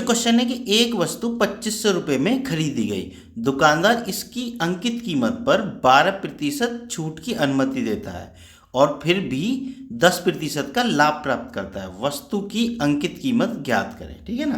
Question है कि एक वस्तु 2500 रुपये में खरीदी गई, दुकानदार इसकी अंकित कीमत पर 12% छूट की अनुमति देता है और फिर भी 10% का लाभ प्राप्त करता है। वस्तु की अंकित कीमत ज्ञात करें। ठीक है ना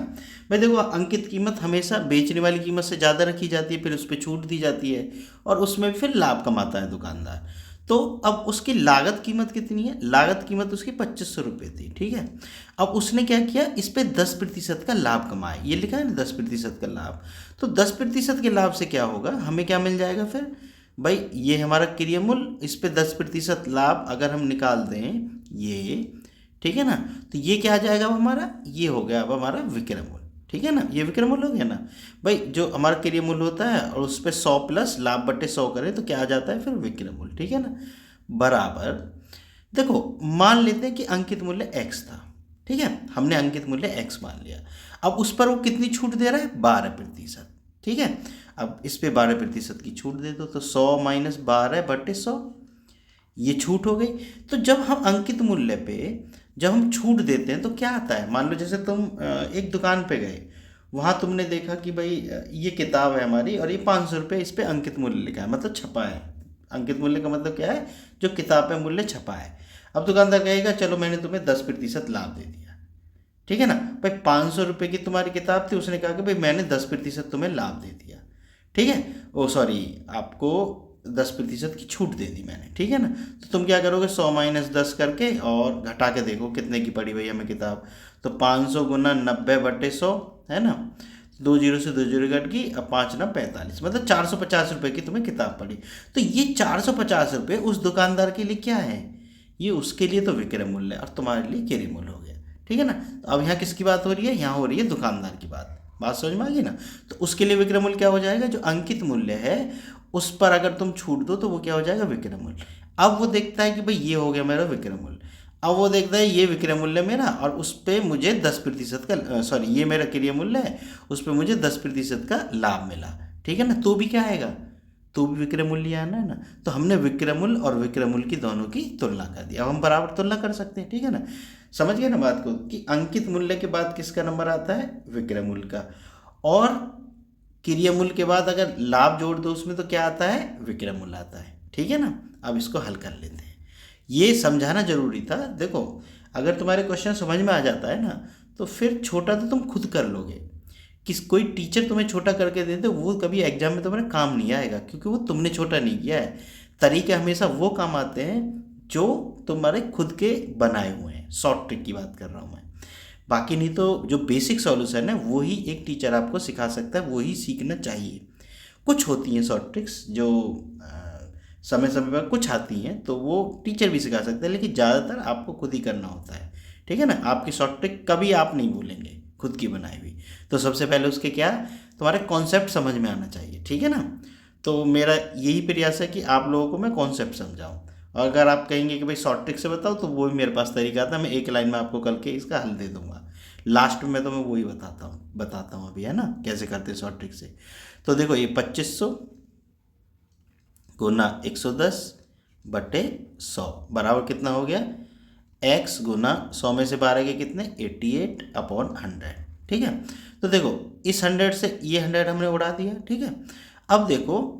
भाई, देखो अंकित कीमत हमेशा बेचने वाली कीमत से ज़्यादा रखी जाती है, फिर उस पर छूट दी जाती है और उसमें फिर लाभ कमाता है दुकानदार। तो अब उसकी लागत कीमत कितनी है? लागत कीमत उसकी 2500 रुपये थी। ठीक है, अब उसने क्या किया, इस पे 10% का लाभ कमाया। ये लिखा है ना 10% का लाभ। तो 10% के लाभ से क्या होगा, हमें क्या मिल जाएगा फिर भाई, ये हमारा क्रिया मूल्य, इस पे 10% लाभ अगर हम निकाल दें ये, ठीक है ना, तो ये क्या आ जाएगा अब हमारा, ये हो गया अब हमारा विक्रय मूल्य। ठीक है ना, ये विक्रय मूल्य हो गया ना भाई। जो हमारा क्रिया मूल्य होता है और उस पर 100 प्लस लाभ बटे 100 करें तो क्या आ जाता है फिर विक्रय मूल्य। ठीक है ना, बराबर। देखो मान लेते हैं कि अंकित मूल्य x था। ठीक है, हमने अंकित मूल्य x मान लिया। अब उस पर वो कितनी छूट दे रहा है? 12%। ठीक है, अब इस पे 12% की छूट दे दो तो 100 माइनस 12 बटे 100, ये छूट हो गई। तो जब हम अंकित मूल्य पे जब हम छूट देते हैं तो क्या आता है, मान लो जैसे तुम एक दुकान पे गए, वहाँ तुमने देखा कि भाई ये किताब है हमारी और ये 500 रुपये इस पे अंकित मूल्य लिखा है, मतलब छपा है। अंकित मूल्य का मतलब क्या है? जो किताब पे मूल्य छपा है। अब दुकानदार कहेगा चलो मैंने तुम्हें 10% लाभ दे दिया। ठीक है ना भाई, 500 रुपये की तुम्हारी किताब थी, उसने कहा कि भाई मैंने 10% तुम्हें लाभ दे दिया। ठीक है, ओ सॉरी, आपको 10% की छूट दे दी मैंने। ठीक है ना, तो तुम क्या करोगे, 100 माइनस 10 करके और घटा के देखो कितने की पड़ी भाई हमें किताब। तो 500 गुना 90 बटे 100 है ना, 2 जीरो से 2 जीरो कट गई, अब 5 ना 45, मतलब 450 रुपये की तुम्हें किताब पड़ी। तो ये 450 रुपये उस दुकानदार के लिए क्या है, ये उसके लिए तो विक्रय मूल्य और तुम्हारे लिए क्रय मूल्य हो गया। ठीक है ना, तो अब यहाँ किसकी बात हो रही है? यहाँ हो रही है दुकानदार की बात समझ में आ गई ना। तो उसके लिए विक्रय मूल्य क्या हो जाएगा, जो अंकित मूल्य है उस पर अगर तुम छूट दो तो वो क्या हो जाएगा, विक्रय मूल्य। अब वो देखता है कि भाई ये हो गया मेरा विक्रय मूल्य, अब वो देखता है ये विक्रय मूल्य मेरा और उस पर मुझे 10% का सॉरी ये मेरा क्रय मूल्य है, उस पर मुझे 10% का लाभ मिला। ठीक है ना, तो भी क्या आएगा, तो भी विक्रय मूल्य आना है ना। तो हमने विक्रय मूल्य और विक्रय मूल्य की दोनों की तुलना कर दी। अब हम बराबर तुलना कर सकते हैं। ठीक है ना, समझ गए ना बात को, कि अंकित मूल्य के बाद किसका नंबर आता है, विक्रय मूल्य का, और क्रय मूल्य के बाद अगर लाभ जोड़ दो उसमें तो क्या आता है, विक्रय मूल्य आता है। ठीक है ना, अब इसको हल कर लेते हैं। ये समझाना जरूरी था। देखो अगर तुम्हारे क्वेश्चन समझ में आ जाता है ना तो फिर छोटा तो तुम खुद कर लोगे। कोई टीचर तुम्हें छोटा करके दे दे वो कभी एग्जाम में तुम्हारे काम नहीं आएगा, क्योंकि वो तुमने छोटा नहीं किया है। तरीके हमेशा वो काम आते हैं जो तुम्हारे खुद के बनाए हुए हैं। शॉर्ट ट्रिक की बात कर रहा हूँ मैं, बाकी नहीं तो जो बेसिक सॉल्यूशन है वही एक टीचर आपको सिखा सकता है, वही सीखना चाहिए। कुछ होती हैं शॉर्ट ट्रिक्स जो समय समय पर कुछ आती हैं तो वो टीचर भी सिखा सकते हैं, लेकिन ज़्यादातर आपको खुद ही करना होता है। ठीक है ना, आपकी शॉर्ट ट्रिक कभी आप नहीं भूलेंगे खुद की बनाई हुई। तो सबसे पहले उसके क्या, तुम्हारे कॉन्सेप्ट समझ में आना चाहिए। ठीक है ना, तो मेरा यही प्रयास है कि आप लोगों को मैं कॉन्सेप्ट समझाऊँ। और अगर आप कहेंगे कि भाई शॉर्ट ट्रिक से बताओ तो वो भी मेरे पास तरीका था, मैं एक लाइन में आपको कल के इसका हल दे दूंगा। लास्ट में तो मैं वही बताता हूँ अभी, है ना, कैसे करते हैं शॉर्ट ट्रिक से। तो देखो ये 2500 गुना 110 बटे 100 बराबर कितना हो गया, x गुना 100 में से 12 के कितने, 88/100। ठीक है, तो देखो इस 100 से ये 100 हमने उड़ा दिया। ठीक है, अब देखो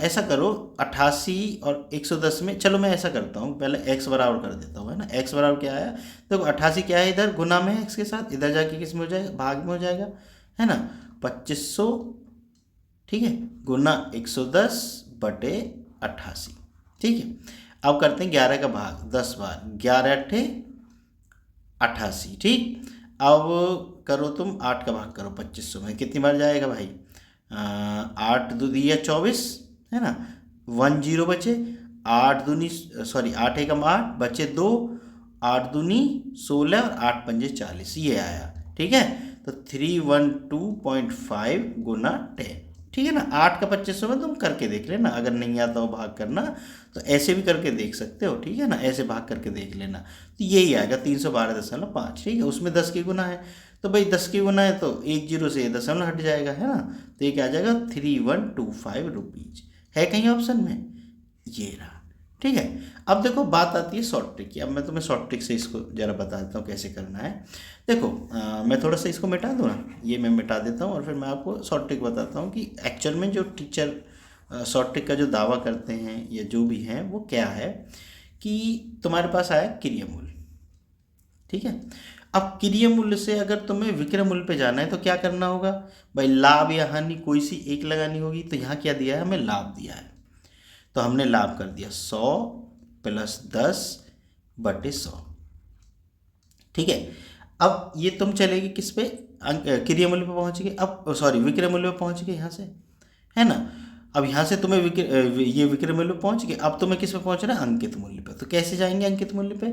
ऐसा करो 88 और 110 में, चलो मैं ऐसा करता हूँ पहले x बराबर कर देता हूँ, है ना। x बराबर क्या आया, देखो 88 क्या है, इधर गुना में x के साथ, इधर जाके किस में हो जाएगा, भाग में हो जाएगा, है ना। 2500 ठीक है गुना 110 बटे 88। ठीक है, अब करते हैं 11 का भाग 10 बार, 11 अट्ठे 88। ठीक, अब करो तुम 8 का भाग करो 2500 में, कितनी बार जाएगा भाई, 8 दो दिया 24, है ना, 1 0 बचे, 8 दूनी सॉरी 8 एकम 8 बचे 2, 8 दूनी 16 और 8 पंजे 40, ये आया। ठीक है, तो 312.5 गुना 10। ठीक है ना, 8 का 2500 में तुम करके देख लेना, अगर नहीं आता हो भाग करना तो ऐसे भी करके देख सकते हो। ठीक है ना, ऐसे भाग करके देख लेना, तो यही आएगा 312.5। ठीक है, उसमें 10 की गुना है, तो भाई 10 की गुना है तो 1 जीरो से ये दशमलव हट जाएगा, है ना। तो ये क्या आ जाएगा 3125 रुपीज, है कहीं ऑप्शन में, ये रहा। ठीक है। अब देखो बात आती है शॉर्ट ट्रिक की। अब मैं तुम्हें शॉर्ट ट्रिक से इसको जरा बता देता हूँ कैसे करना है। देखो मैं थोड़ा सा इसको मिटा दूँ ना, ये मैं मिटा देता हूँ और फिर मैं आपको शॉर्ट ट्रिक बताता हूँ कि एक्चुअल में जो टीचर शॉर्ट ट्रिक का जो दावा करते हैं या जो भी हैं वो क्या है। कि तुम्हारे पास आया क्रिय मूल्य, ठीक है। अब क्रिय मूल्य से अगर तुम्हें विक्रय मूल्य पे जाना है तो क्या करना होगा भाई, लाभ या हानि कोई सी एक लगानी होगी। तो यहाँ क्या दिया है, हमें लाभ दिया है, तो हमने लाभ कर दिया 100 प्लस 10/100, ठीक है। अब ये तुम चलेगी किस पे, क्रिय मूल्य पे पहुंच गए, अब सॉरी विक्रय मूल्य पे पहुंच गए यहाँ से, है ना। अब यहाँ से तुम्हें ये विक्रय मूल्य पे पहुंच गए, अब तुम्हें किस पे पहुंचना है, अंकित मूल्य पे। तो कैसे जाएंगे अंकित मूल्य पे,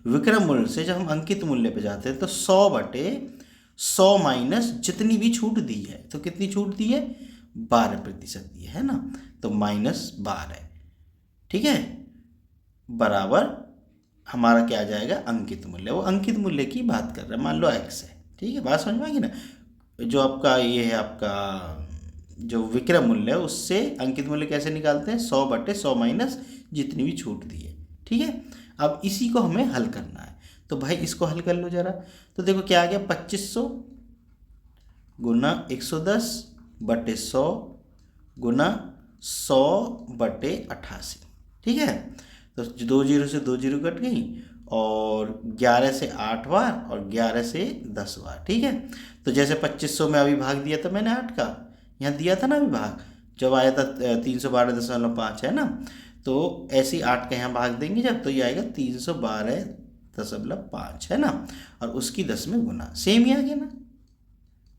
विक्रय मूल्य से जब हम अंकित मूल्य पे जाते हैं तो 100/100 माइनस जितनी भी छूट दी है, तो कितनी छूट दी है, 12% दी है ना, तो -12, ठीक है, बराबर हमारा क्या आ जाएगा, अंकित मूल्य। वो अंकित मूल्य की बात कर रहे हैं, मान लो x है, ठीक है, बात समझ में आ गई ना। जो आपका ये है, आपका जो विक्रय मूल्य है उससे अंकित मूल्य कैसे निकालते हैं, 100/100 माइनस जितनी भी छूट दी है, ठीक है। अब इसी को हमें हल करना है, तो भाई इसको हल कर लो जरा। तो देखो क्या आ गया, 2500 गुना 110/100 गुना 100/88, ठीक है। तो 2 जीरो से 2 जीरो कट गई, और 11 से 8 बार और 11 से 10 बार, ठीक है। तो जैसे 2500 में अभी भाग दिया था मैंने 8 का, यहाँ दिया था ना अभी भाग, जब आया था 312.5 है ना, तो ऐसे ही 8 का यहाँ भाग देंगे जब, तो ये आएगा 312.5 है ना, और उसकी 10 में गुना, सेम ही आ गया ना,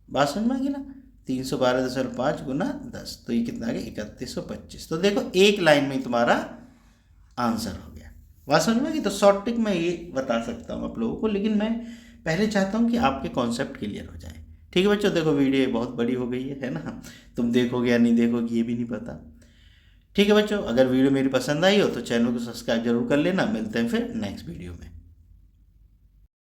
बात समझ में आ गई ना। 312.5 गुना 10, तो ये कितना आ गया, 3125। तो देखो एक लाइन में तुम्हारा आंसर हो गया, बात समझ में आ गई। तो शॉर्ट ट्रिक मैं ये बता सकता हूँ आप लोगों को, लेकिन मैं पहले चाहता हूँ कि आपके कॉन्सेप्ट क्लियर हो जाए, ठीक है बच्चों। देखो वीडियो बहुत बड़ी हो गई है ना, तुम देखोगे या नहीं देखोगे ये भी नहीं पता, ठीक है बच्चों। अगर वीडियो मेरी पसंद आई हो तो चैनल को सब्सक्राइब जरूर कर लेना। मिलते हैं फिर नेक्स्ट वीडियो में।